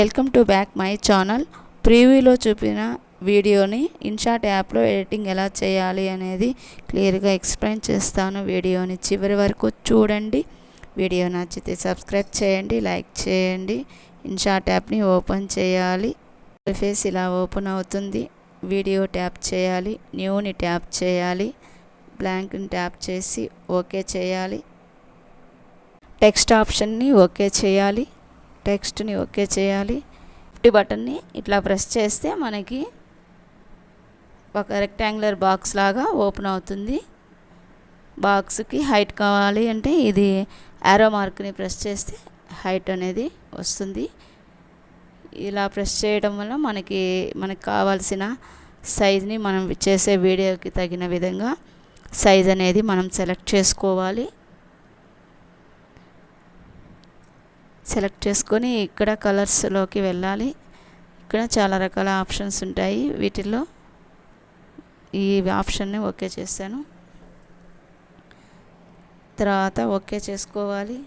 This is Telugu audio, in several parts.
Welcome to back my channel. ప్రీవ్యూలో చూపిన వీడియోని ఇన్షాట్ యాప్లో ఎడిటింగ్ ఎలా చేయాలి అనేది క్లియర్గా ఎక్స్ప్లెయిన్ చేస్తాను. వీడియోని చివరి వరకు చూడండి. వీడియో నచ్చితే సబ్స్క్రైబ్ చేయండి, లైక్ చేయండి. ఇన్షాట్ యాప్ని ఓపెన్ చేయాలి. ఫేస్ ఇలా ఓపెన్ అవుతుంది. వీడియో ట్యాప్ చేయాలి, న్యూని ట్యాప్ చేయాలి, బ్లాంక్ని ట్యాప్ చేసి ఓకే చేయాలి. టెక్స్ట్ ఆప్షన్ని ఓకే చేయాలి. టెక్స్ట్ని ఓకే చేయాలి. 50 బటన్ని ఇట్లా ప్రెస్ చేస్తే మనకి ఒక రెక్టాంగులర్ బాక్స్ లాగా ఓపెన్ అవుతుంది. బాక్స్కి హైట్ కావాలి అంటే ఇది యారో మార్క్ని ప్రెస్ చేస్తే హైట్ అనేది వస్తుంది. ఇలా ప్రెస్ చేయడం వల్ల మనకి కావాల్సిన సైజ్ని మనం చేసే వీడియోకి తగిన విధంగా సైజ్ అనేది మనం సెలెక్ట్ చేసుకోవాలి. సెలెక్ట్ చేసుకొని ఇక్కడ కలర్స్లోకి వెళ్ళాలి. ఇక్కడ చాలా రకాల ఆప్షన్స్ ఉంటాయి. వీటిల్లో ఈ ఆప్షన్ని ఓకే చేశాను. తర్వాత ఓకే చేసుకోవాలి.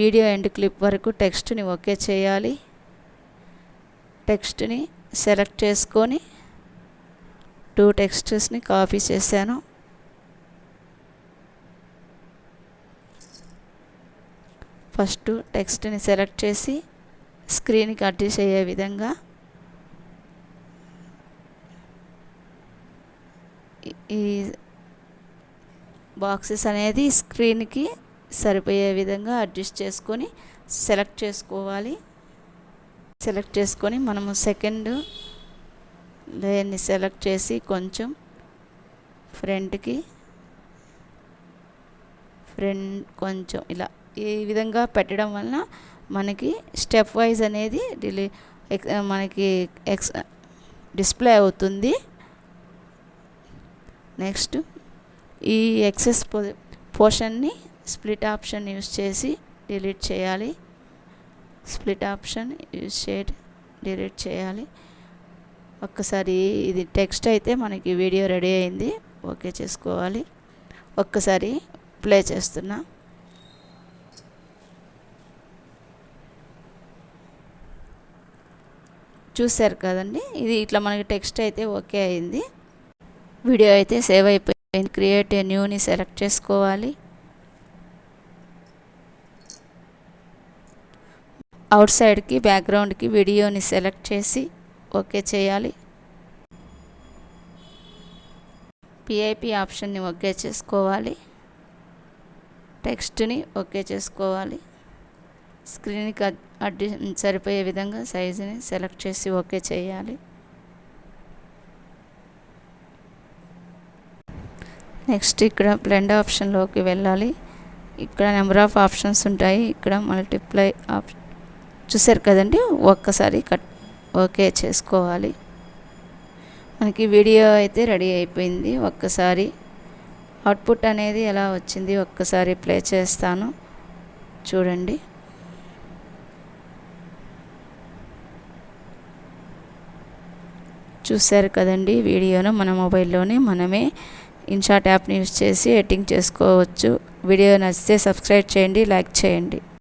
వీడియో ఎండ్ క్లిప్ వరకు టెక్స్ట్ని ఓకే చేయాలి. టెక్స్ట్ని సెలెక్ట్ చేసుకొని 2 టెక్స్ట్స్ని కాపీ చేశాను. ఫస్ట్ టెక్స్ట్ని సెలెక్ట్ చేసి స్క్రీన్కి అడ్జస్ట్ అయ్యే విధంగా ఈ బాక్సెస్ అనేది స్క్రీన్కి సరిపోయే విధంగా అడ్జస్ట్ చేసుకొని సెలెక్ట్ చేసుకోవాలి. సెలెక్ట్ చేసుకొని మనము సెకండ్ లేయర్ని సెలెక్ట్ చేసి కొంచెం ఫ్రంట్ కొంచెం ఇలా ఈ విధంగా పెట్టడం వలన మనకి స్టెప్ వైజ్ అనేది మనకి డిస్ప్లే అవుతుంది. నెక్స్ట్ ఈ ఎక్సెస్ పోర్షన్ని స్ప్లిట్ ఆప్షన్ యూస్ చేసి డిలీట్ చేయాలి. స్ప్లిట్ ఆప్షన్ యూస్ చేసి డిలీట్ చేయాలి. ఒక్కసారి ఇది టెక్స్ట్ అయితే మనకి వీడియో రెడీ అయింది. ఓకే చేసుకోవాలి. ఒక్కసారి ప్లే చేస్తున్నా. చూశారు కదండి, ఇది ఇట్లా మనకి టెక్స్ట్ అయితే ఓకే అయింది. వీడియో అయితే సేవ్ అయిపోయింది. క్రియేట్ ఏ న్యూని సెలెక్ట్ చేసుకోవాలి. అవుట్ సైడ్కి బ్యాక్గ్రౌండ్కి వీడియోని సెలెక్ట్ చేసి ఓకే చేయాలి. పిఐపి ఆప్షన్ని ఓకే చేసుకోవాలి. టెక్స్ట్ని ఓకే చేసుకోవాలి. స్క్రీన్కి సరిపోయే విధంగా సైజుని సెలెక్ట్ చేసి ఓకే చేయాలి. నెక్స్ట్ ఇక్కడ బ్లెండ్ ఆప్షన్లోకి వెళ్ళాలి. ఇక్కడ నెంబర్ ఆఫ్ ఆప్షన్స్ ఉంటాయి. ఇక్కడ మల్టిప్లై ఆప్షన్ చూసారు కదండి, ఒక్కసారి ఓకే చేసుకోవాలి. మనకి వీడియో అయితే రెడీ అయిపోయింది. ఒక్కసారి అవుట్పుట్ అనేది ఎలా వచ్చింది ఒక్కసారి ప్లే చేస్తాను, చూడండి. చూశారు కదండి, వీడియోను మన మొబైల్లోనే మనమే ఇన్షాట్ యాప్ని యూస్ చేసి ఎడిటింగ్ చేసుకోవచ్చు. వీడియో నచ్చితే సబ్స్క్రైబ్ చేయండి, లైక్ చేయండి.